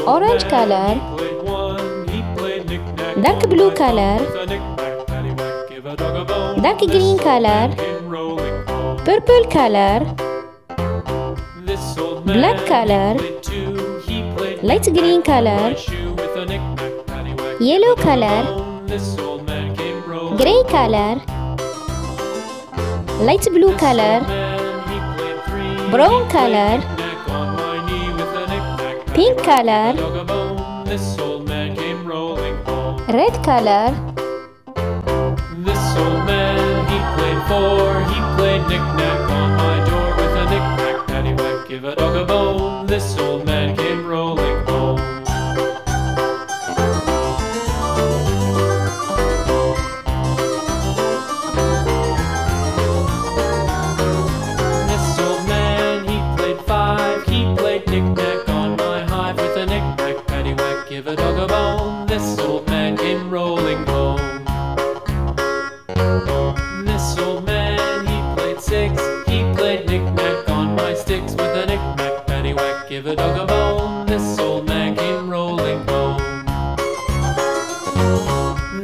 orange color, dark blue color, dark green color, purple color, black color, light green color, yellow color, gray color, light blue color, brown color, pink color, red color. This old man, he played four. He played knick-knack on my door with a knick-knack, paddywhack, give a dog a bone. This old man came rolling home. This old man, he played five. He played knick-knack on my hive with a knick-knack, paddywhack, give a dog a bone. This old man came rolling home. This old man, he played six. He played knick-knack on my sticks with a knick-knack, paddywhack, give a dog a bone. This old man came rolling home.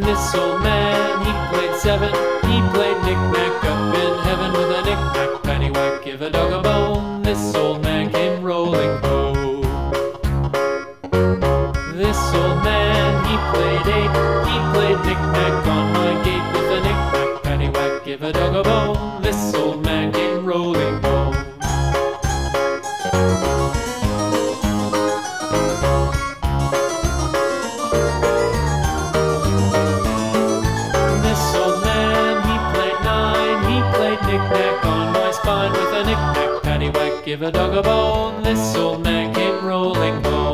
This old man, he played seven. He played knick-knack up in heaven with a knick-knack, paddywhack, give a dog a bone. This old man came rolling home. This old man, he played eight. He played knick-knack on my gate with a knick-knack, paddywhack, give a dog a bone. This old man came rolling home. This old man, he played nine. He played knick-knack on my spine with a knick-knack, paddywhack, give a dog a bone. This old man came rolling home.